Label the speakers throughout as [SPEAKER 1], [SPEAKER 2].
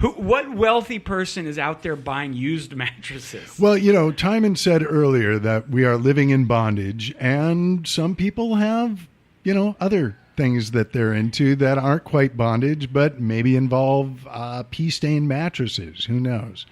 [SPEAKER 1] What wealthy person is out there buying used mattresses?
[SPEAKER 2] Well, Tymon said earlier that we are living in bondage, and some people have, other things that they're into that aren't quite bondage, but maybe involve pea-stained mattresses. Who knows?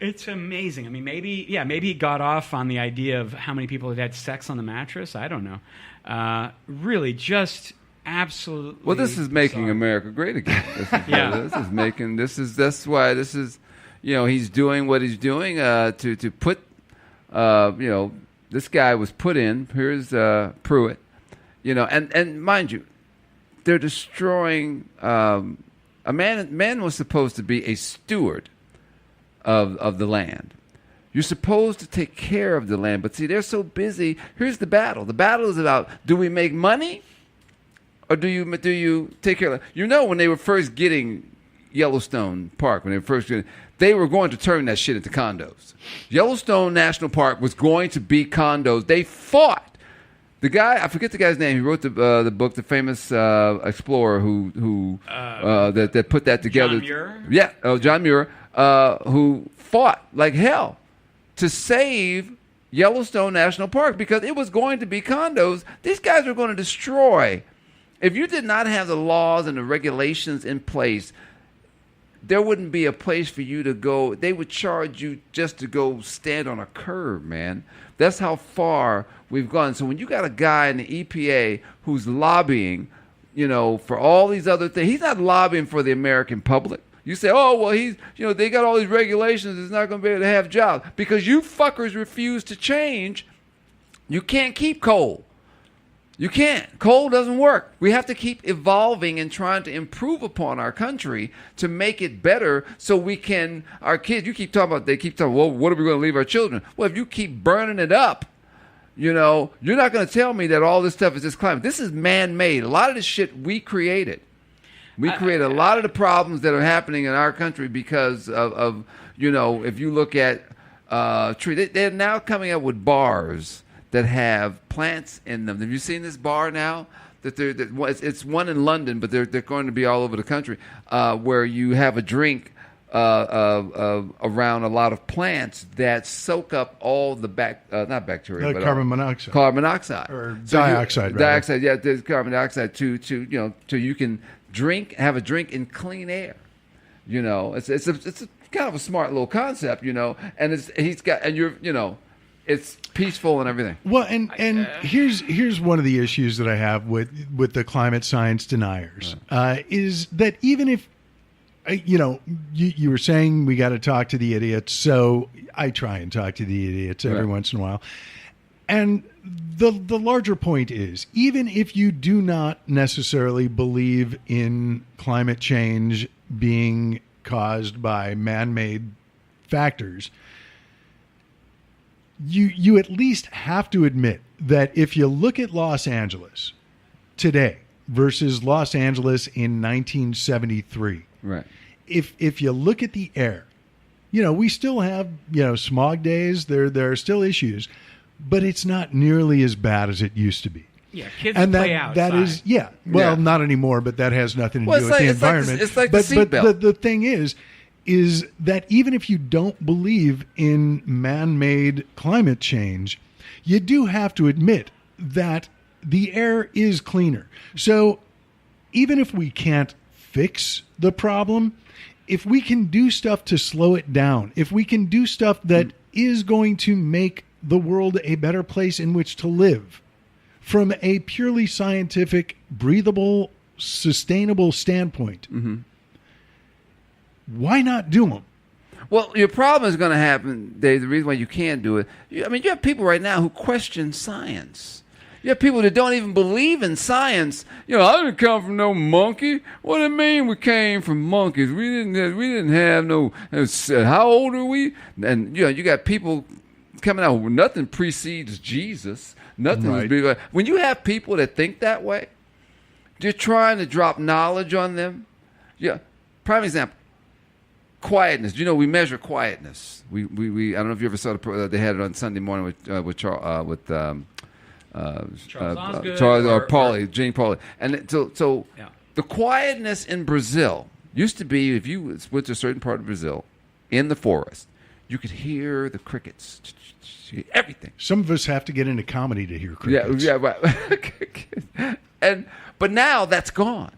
[SPEAKER 1] It's amazing. I mean, maybe he got off on the idea of how many people had sex on the mattress. I don't know. Really, just absolutely.
[SPEAKER 3] Well, this is making America great again. That's why this is, he's doing what he's doing to put, this guy was put in. Here's Pruitt. And mind you, they're destroying. A man was supposed to be a steward of the land. You're supposed to take care of the land, but see, they're so busy. Here's the battle. The battle is about: do we make money, or do you take care of it? When they were first getting Yellowstone Park, they were going to turn that shit into condos. Yellowstone National Park was going to be condos. They fought. The guy, I forget the guy's name. He wrote the book, the famous explorer who that put that together.
[SPEAKER 1] John Muir?
[SPEAKER 3] Yeah, John Muir, who fought like hell to save Yellowstone National Park because it was going to be condos. These guys were going to destroy. If you did not have the laws and the regulations in place, there wouldn't be a place for you to go. They would charge you just to go stand on a curb, man. That's how far we've gone. So when you got a guy in the EPA who's lobbying, for all these other things, he's not lobbying for the American public. You say, oh, well, he's, they got all these regulations. It's not going to be able to have jobs because you fuckers refuse to change. You can't keep coal. You can't. Coal doesn't work. We have to keep evolving and trying to improve upon our country to make it better so we can, our kids, they keep talking, well, what are we going to leave our children? Well, if you keep burning it up, you're not going to tell me that all this stuff is just climate. This is man-made. A lot of this shit we created. We created a lot of the problems that are happening in our country because of if you look at trees, they're now coming up with bars that have plants in them. Have you seen this bar now? It's one in London, but they're going to be all over the country, where you have a drink around a lot of plants that soak up all the not bacteria, but
[SPEAKER 2] carbon monoxide.
[SPEAKER 3] Carbon monoxide
[SPEAKER 2] or dioxide.
[SPEAKER 3] Dioxide, yeah, there's carbon dioxide to you can have a drink in clean air. It's a kind of a smart little concept, and it's peaceful and everything.
[SPEAKER 2] Well, and here's one of the issues that I have with the climate science deniers is that even if you were saying we got to talk to the idiots, so I try and talk to the idiots every once in a while, and the larger point is even if you do not necessarily believe in climate change being caused by man-made factors, you at least have to admit that if you look at Los Angeles today versus Los Angeles in 1973,
[SPEAKER 3] right?
[SPEAKER 2] If you look at the air, we still have smog days. There are still issues, but it's not nearly as bad as it used to be.
[SPEAKER 1] Yeah, kids
[SPEAKER 2] and
[SPEAKER 1] play outside.
[SPEAKER 2] That is, not anymore. But that has nothing to do with the environment.
[SPEAKER 3] It's like
[SPEAKER 2] but
[SPEAKER 3] the seatbelt.
[SPEAKER 2] The thing is that even if you don't believe in man-made climate change, you do have to admit that the air is cleaner. So even if we can't fix the problem, if we can do stuff to slow it down, if we can do stuff that is going to make the world a better place in which to live from a purely scientific, breathable, sustainable standpoint, why not do them?
[SPEAKER 3] Well, your problem is going to happen, Dave. The reason why you can't do it, you have people right now who question science. You have people that don't even believe in science. I didn't come from no monkey. What do you mean we came from monkeys? We didn't have no. How old are we? And you got people coming out. Nothing precedes Jesus. Nothing was big. When you have people that think that way, you're trying to drop knowledge on them. Yeah. Prime example. Quietness. We measure quietness. We I don't know if you ever saw they had it on Sunday morning with Charles
[SPEAKER 1] Osgood
[SPEAKER 3] or Pauly, Gene Pauly, and so the quietness in Brazil Used to be, if you went to a certain part of Brazil, in the forest, you could hear the crickets, everything.
[SPEAKER 2] Some of us have to get into comedy to hear crickets.
[SPEAKER 3] Yeah, right. But now that's gone.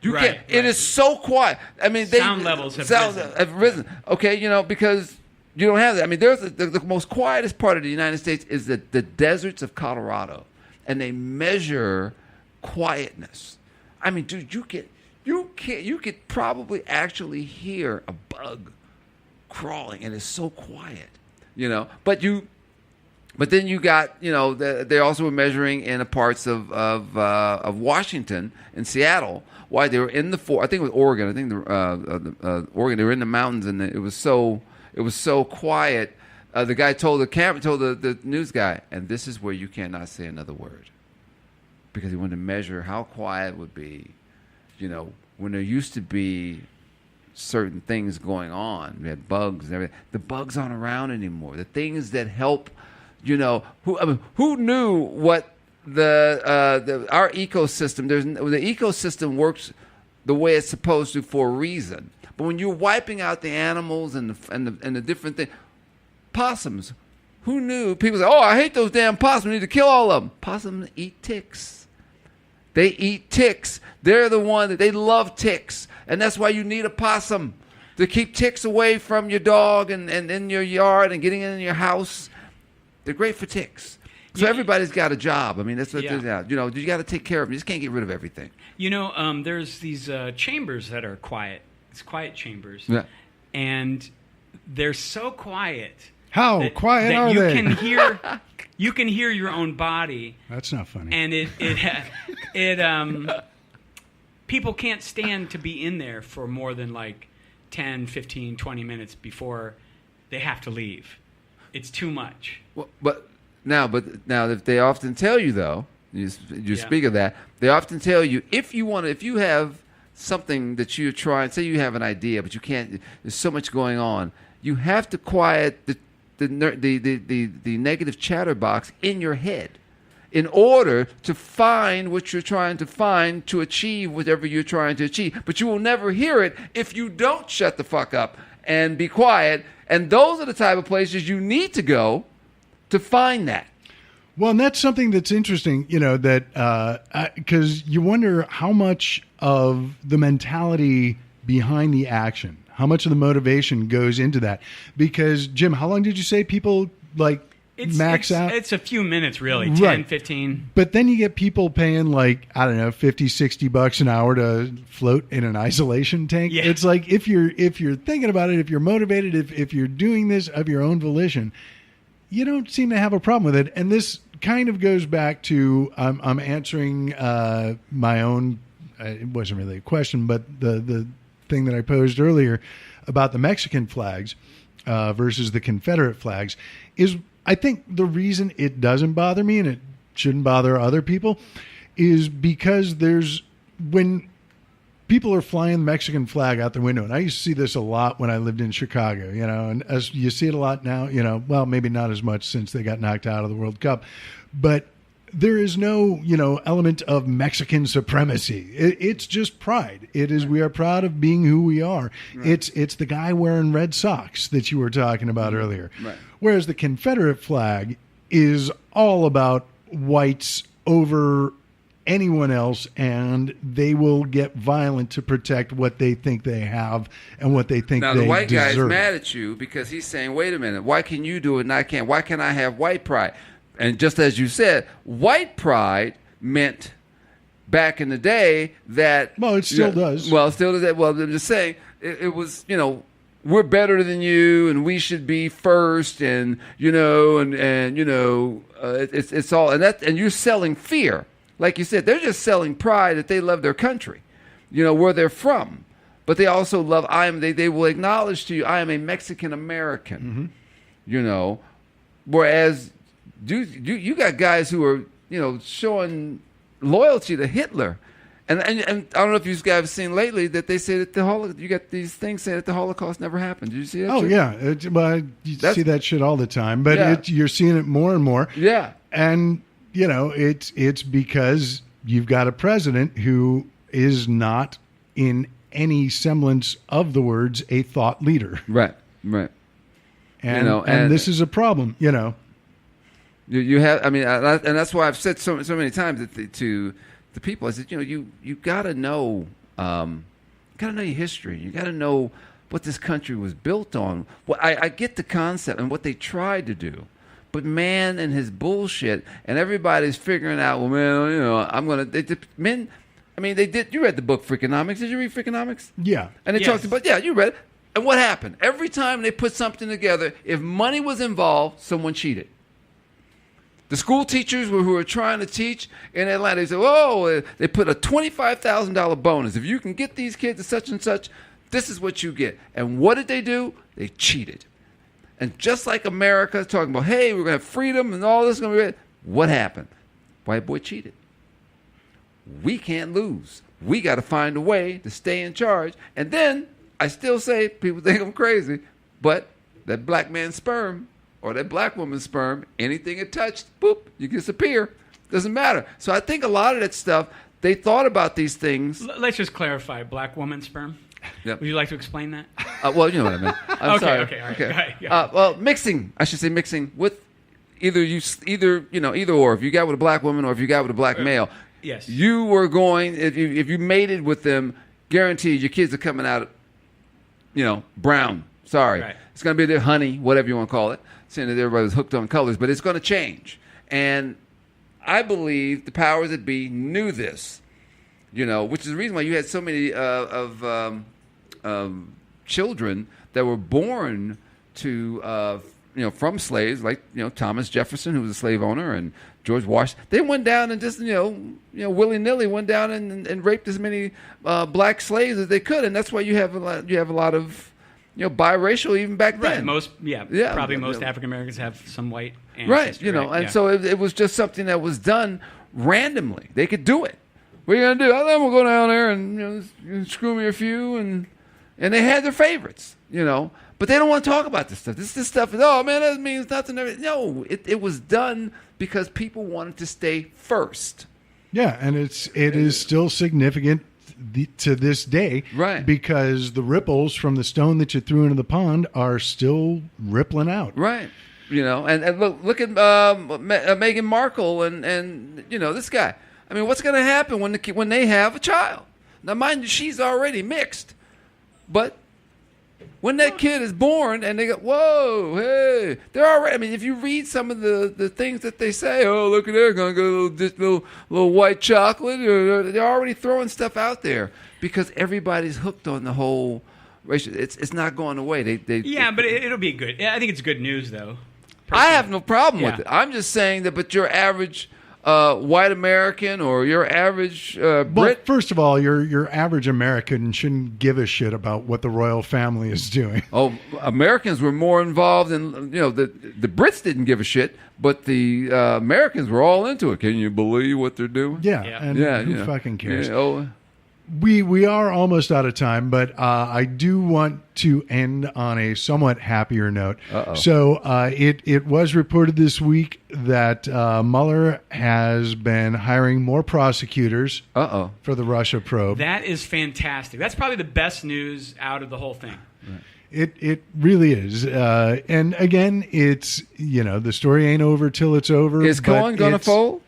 [SPEAKER 3] It is so quiet. I mean,
[SPEAKER 1] sound levels have
[SPEAKER 3] risen. Okay, because you don't have that. I mean, there's the most quietest part of the United States is the deserts of Colorado, and they measure quietness. I mean, dude, you could probably actually hear a bug crawling, and it's so quiet. But then you got, they also were measuring in the parts of Washington and Seattle. Why they were in the I think it was Oregon. I think Oregon. They were in the mountains, and it was so quiet. The guy told the news guy, and this is where you cannot say another word, because he wanted to measure how quiet it would be. When there used to be certain things going on, we had bugs and everything. The bugs aren't around anymore. The things that help, who knew what our ecosystem? The ecosystem works the way it's supposed to for a reason. But when you're wiping out the animals and the different things, possums, who knew? People say, "Oh, I hate those damn possums. We need to kill all of them." Possums eat ticks. They eat ticks. They're the one that they love ticks. And that's why you need a possum to keep ticks away from your dog and in your yard and getting in your house. They're great for ticks. So everybody's got a job. I mean, that's what you got to take care of them. You just can't get rid of everything.
[SPEAKER 1] There's these chambers that are quiet. It's quiet chambers.
[SPEAKER 3] Yeah.
[SPEAKER 1] And they're so quiet.
[SPEAKER 2] How quiet are they?
[SPEAKER 1] You can hear your own body.
[SPEAKER 2] That's not funny.
[SPEAKER 1] And people can't stand to be in there for more than like 10, 15, 20 minutes before they have to leave. It's too much.
[SPEAKER 3] Well, but now, if they often tell you though, you speak of that, they often tell you if you have something that you're trying, say you have an idea, but you can't. There's so much going on. You have to quiet the negative chatterbox in your head in order to find what you're trying to find to achieve whatever you're trying to achieve. But you will never hear it if you don't shut the fuck up and be quiet. And those are the type of places you need to go to find that.
[SPEAKER 2] Well, and that's something that's interesting, that because you wonder how much of the mentality behind the action, how much of the motivation goes into that. Because, Jim, how long did you say people max out?
[SPEAKER 1] It's a few minutes, really, 10, 15.
[SPEAKER 2] But then you get people paying $50, $60 an hour to float in an isolation tank.
[SPEAKER 1] Yeah.
[SPEAKER 2] It's like if you're thinking about it, if you're motivated, if you're doing this of your own volition, you don't seem to have a problem with it. And this kind of goes back to I'm answering my own. It wasn't really a question, but the thing that I posed earlier about the Mexican flags versus the Confederate flags is, I think the reason it doesn't bother me and it shouldn't bother other people is because when people are flying the Mexican flag out the window, and I used to see this a lot when I lived in Chicago, and as you see it a lot now, well, maybe not as much since they got knocked out of the World Cup, but there is no, element of Mexican supremacy. It's just pride. It is, we are proud of being who we are. Right. It's the guy wearing red socks that you were talking about earlier.
[SPEAKER 3] Right.
[SPEAKER 2] Whereas the Confederate flag is all about whites over anyone else, and they will get violent to protect what they think they have and what they think they deserve.
[SPEAKER 3] Now, the white guy is mad at you because he's saying, wait a minute, why can you do it and I can't? Why can't I have white pride? And just as you said, white pride meant back in the day that...
[SPEAKER 2] Well, it still does.
[SPEAKER 3] Well, it still does. Well, I'm just saying, it was, we're better than you and we should be first and, it's all... And you're selling fear. Like you said, they're just selling pride that they love their country, where they're from. But they also love, they will acknowledge to you, I am a Mexican American, whereas... You got guys who are, showing loyalty to Hitler. And I don't know if you guys have seen lately that they say that you got these things saying that the Holocaust never happened. Did you see that?
[SPEAKER 2] Oh, yeah. You see that shit all the time. But you're seeing it more and more.
[SPEAKER 3] Yeah.
[SPEAKER 2] And, it's because you've got a president who is not in any semblance of the words a thought leader.
[SPEAKER 3] Right.
[SPEAKER 2] And, and this is a problem,
[SPEAKER 3] You have, I mean, and that's why I've said so many times to the people. I said, you got to know, your history. You got to know what this country was built on. Well, I get the concept and what they tried to do, but man and his bullshit, and everybody's figuring out. Well, man, I'm gonna. Men, I mean, they did. You read the book Freakonomics? Did you read Freakonomics?
[SPEAKER 2] Yeah.
[SPEAKER 3] And they talked about you read it. And what happened? Every time they put something together, if money was involved, someone cheated. The school teachers who were trying to teach in Atlanta, they said, they put a $25,000 bonus. If you can get these kids to such and such, this is what you get. And what did they do? They cheated. And just like America talking about, hey, we're going to have freedom and all this is going to be great. What happened? White boy cheated. We can't lose. We got to find a way to stay in charge. And then I still say, people think I'm crazy, but that black man's sperm or that black woman's sperm, anything it touched, boop, you disappear. Doesn't matter. So I think a lot of that stuff, they thought about these things.
[SPEAKER 1] Let's just clarify, black woman's sperm.
[SPEAKER 3] Yep.
[SPEAKER 1] Would you like to explain that?
[SPEAKER 3] Well, you know what I mean. I'm sorry.
[SPEAKER 1] Okay, all right. Okay. Go ahead.
[SPEAKER 3] Well, mixing. I should say mixing with either or. If you got with a black woman or if you got with a black male,
[SPEAKER 1] yes,
[SPEAKER 3] you were going. If you mated with them, guaranteed your kids are coming out, brown. Sorry,
[SPEAKER 1] right.
[SPEAKER 3] It's going to be their honey, whatever you want to call it. Saying that everybody was hooked on colors, but it's going to change. And I believe the powers that be knew this. Which is the reason why you had so many children that were born to, from slaves, like, Thomas Jefferson, who was a slave owner, and George Washington. They went down and just, willy-nilly went down and raped as many black slaves as they could. And that's why you have a lot of, biracial even back then.
[SPEAKER 1] Right. Probably most African Americans have some white
[SPEAKER 3] Right.
[SPEAKER 1] ancestry.
[SPEAKER 3] And so it was just something that was done randomly. They could do it. What are you going to do? Then we'll go down there and screw me a few. And they had their favorites, But they don't want to talk about this stuff. This stuff is, that means nothing. No, it was done because people wanted to stay first.
[SPEAKER 2] Yeah, and it is still significant to this day.
[SPEAKER 3] Right.
[SPEAKER 2] Because the ripples from the stone that you threw into the pond are still rippling out.
[SPEAKER 3] Right. And look at Meghan Markle and this guy. I mean, what's going to happen when they have a child? Now, mind you, she's already mixed. But when that kid is born and they go, whoa, hey, they're already, I mean, if you read some of the things that they say, look at there, going to get a little white chocolate. They're already throwing stuff out there because everybody's hooked on the whole racial. It's not going away.
[SPEAKER 1] But it'll be good. I think it's good news, though.
[SPEAKER 3] I have no problem with it. I'm just saying that, but your average white American or your average Brit.
[SPEAKER 2] Well, first of all, your average American shouldn't give a shit about what the royal family is doing.
[SPEAKER 3] Oh, Americans were more involved in, the Brits didn't give a shit, but the Americans were all into it. Can you believe what they're doing?
[SPEAKER 2] Yeah. And who fucking cares?
[SPEAKER 3] Yeah,
[SPEAKER 2] We are almost out of time, but I do want to end on a somewhat happier note.
[SPEAKER 3] Uh-oh.
[SPEAKER 2] So it was reported this week that Mueller has been hiring more prosecutors for the Russia probe.
[SPEAKER 1] That is fantastic. That's probably the best news out of the whole thing.
[SPEAKER 2] Right. It really is. And again, it's, the story ain't over till it's over.
[SPEAKER 3] Is Cohen going to fold?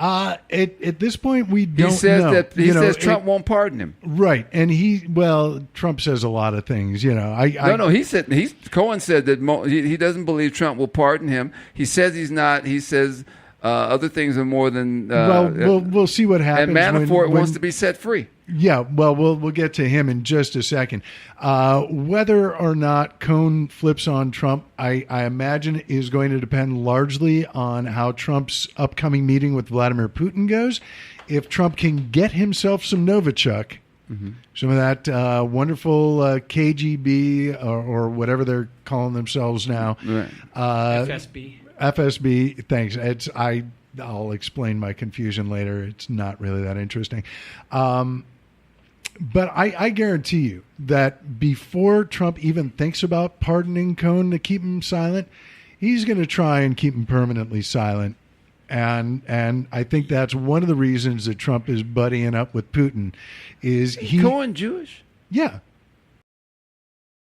[SPEAKER 2] At this point, we don't know.
[SPEAKER 3] He says Trump won't pardon him.
[SPEAKER 2] Right, and Trump says a lot of things.
[SPEAKER 3] Cohen said that he doesn't believe Trump will pardon him. He says he's not. He says other things are more than.
[SPEAKER 2] We'll see what happens.
[SPEAKER 3] And Manafort wants to be set free.
[SPEAKER 2] Yeah, well, we'll get to him in just a second. Whether or not Cohen flips on Trump, I imagine is going to depend largely on how Trump's upcoming meeting with Vladimir Putin goes. If Trump can get himself some Novichok, some of that wonderful KGB or whatever they're calling themselves now.
[SPEAKER 3] Right.
[SPEAKER 2] FSB, thanks. I'll explain my confusion later. It's not really that interesting. But I guarantee you that before Trump even thinks about pardoning Cohen to keep him silent, he's going to try and keep him permanently silent. And I think that's one of the reasons that Trump is buddying up with Putin. Is
[SPEAKER 3] Cohen Jewish?
[SPEAKER 2] Yeah.